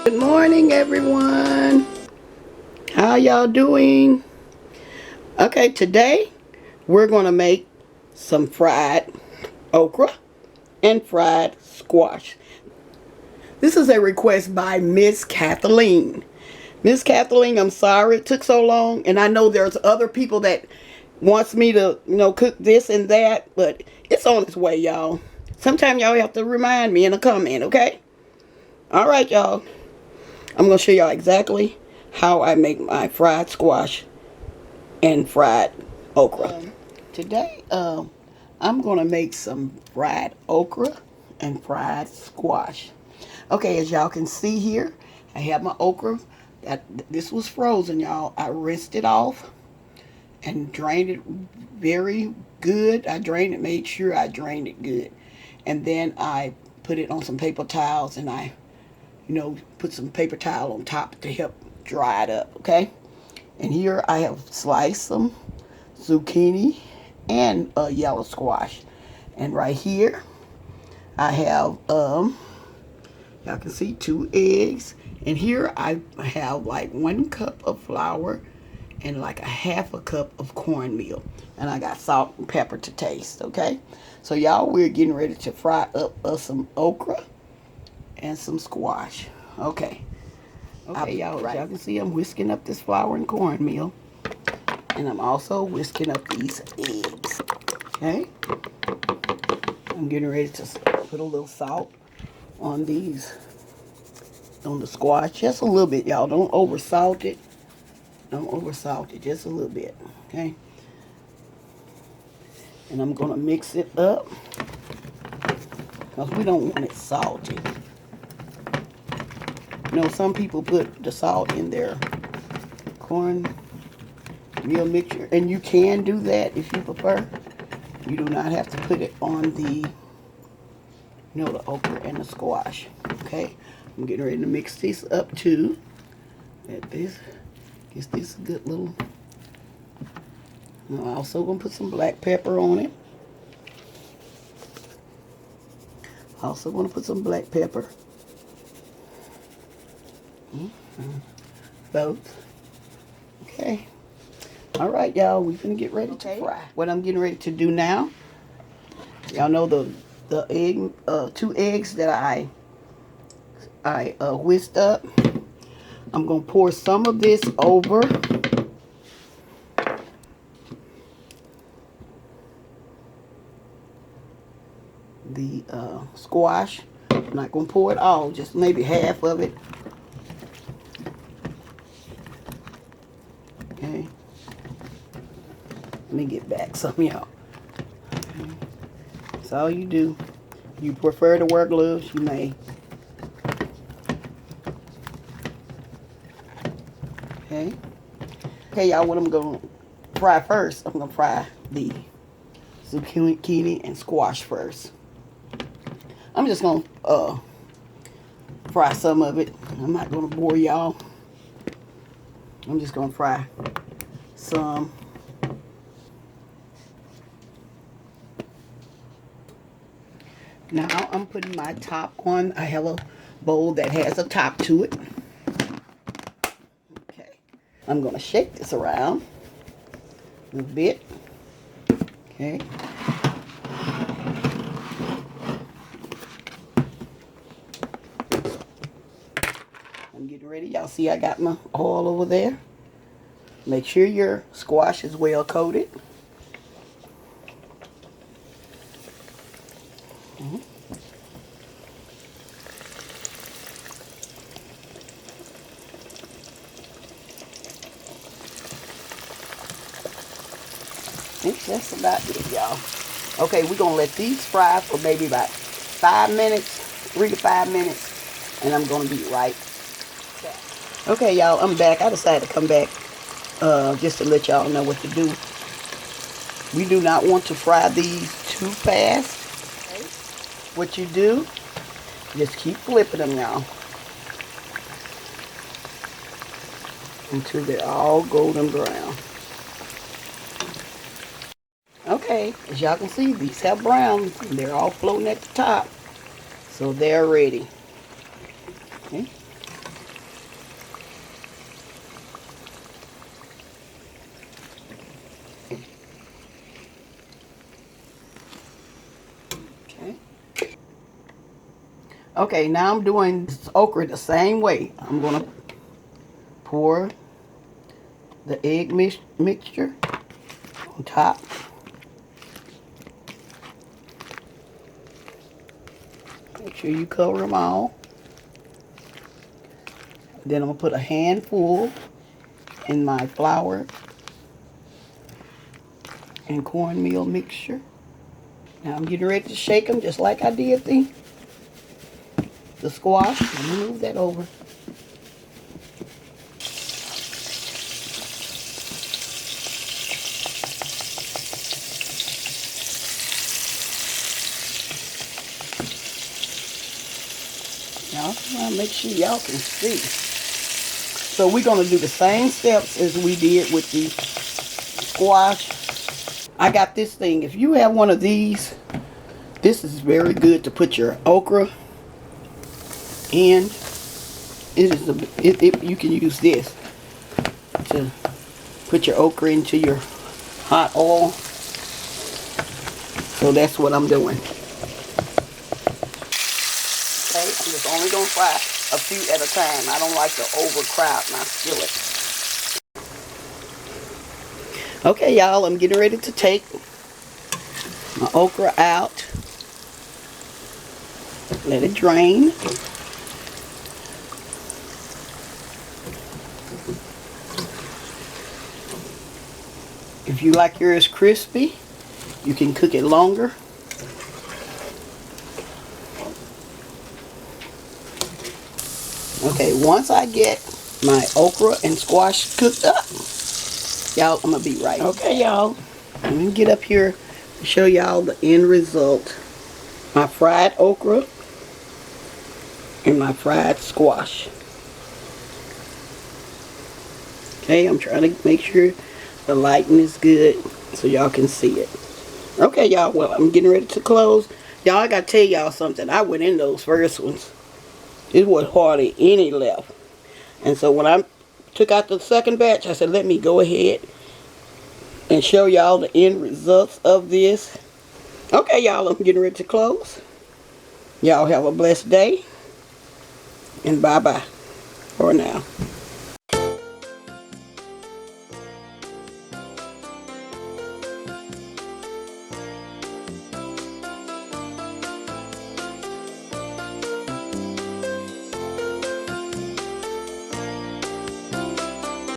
Good morning, everyone. How y'all doing? Okay, today we're going to make some fried okra and fried squash. This is a request by Miss Kathleen. Miss Kathleen, I'm sorry it took so long, and I know there's other people that wants me to, cook this and that, but it's on its way, y'all. Sometimes y'all have to remind me in a comment, okay? All right, y'all. I'm going to show y'all exactly how I make my fried squash and fried okra. Today, I'm going to make some fried okra and fried squash. Okay, as y'all can see here, I have my okra. This was frozen, y'all. I rinsed it off and drained it very good. I drained it, made sure I drained it good. And then I put it on some paper towels and I put some paper towel on top to help dry it up, okay? And here I have sliced some zucchini and a yellow squash. And right here I have, y'all can see 2 eggs. And here I have like 1 cup of flour and like a half a cup of cornmeal. And I got salt and pepper to taste, okay? So y'all, we're getting ready to fry up some okra and some squash. Okay, y'all, as y'all can see, I'm whisking up this flour and cornmeal, and I'm also whisking up these eggs. Okay, I'm getting ready to put a little salt on the squash, just a little bit, y'all. Don't over salt it. Don't over salt it, just a little bit. Okay, and I'm gonna mix it up because we don't want it salty. Some people put the salt in their cornmeal mixture, and you can do that if you prefer. You do not have to put it on the okra and the squash. Okay, I'm getting ready to mix this up too. Let this gives this a good little. I'm also gonna put some black pepper on it. Also gonna put some black pepper. Both. Okay. All right, y'all. We're gonna get ready to fry. What I'm getting ready to do now. Y'all know the egg, 2 eggs that I whisked up. I'm gonna pour some of this over the squash. I'm not gonna pour it all, just maybe half of it. Okay. Let me get back some, y'all. Okay. That's all you do. If you prefer to wear gloves, you may. Okay. Okay, y'all, what I'm gonna fry first, I'm gonna fry the zucchini and squash first. I'm just gonna fry some of it. I'm not gonna bore y'all. I'm just gonna fry some. Now I'm putting my top on. I have a bowl that has a top to it. Okay. I'm gonna shake this around a bit. Okay. I'm getting ready. Y'all see I got my oil over there. Make sure your squash is well coated. That's about it, y'all. Okay, we're gonna let these fry for maybe about 5 minutes, 3 to 5 minutes, and I'm gonna be right back. Okay, y'all, I'm back. I decided to come back just to let y'all know what to do. We do not want to fry these too fast. Okay. What you do, just keep flipping them, y'all, until they're all golden brown. Okay, as y'all can see, these have brown and they're all floating at the top. So they're ready. Okay. Okay, now I'm doing this okra the same way. I'm going to pour the egg mixture on top. Make sure you cover them all. Then I'm going to put a handful in my flour and cornmeal mixture. Now I'm getting ready to shake them just like I did the squash. Let me move that over. Y'all, make sure y'all can see. So we're going to do the same steps as we did with the squash. I got this thing. If you have one of these, this is very good to put your okra in. You can use this to put your okra into your hot oil. So that's what I'm doing. Okay, I'm just only going to fry a few at a time. I don't like to overcrowd my skillet. Okay, y'all, I'm getting ready to take my okra out. Let it drain. If you like yours crispy, you can cook it longer. Okay, once I get my okra and squash cooked up, y'all, I'm going to be right. Okay, y'all, let me get up here and show y'all the end result. My fried okra and my fried squash. Okay, I'm trying to make sure the lighting is good so y'all can see it. Okay, y'all, well, I'm getting ready to close. Y'all, I got to tell y'all something. I went in those first ones. It was hardly any left. And so when I took out the second batch, I said, let me go ahead and show y'all the end results of this. Okay, y'all, I'm getting ready to close. Y'all have a blessed day. And bye-bye for now.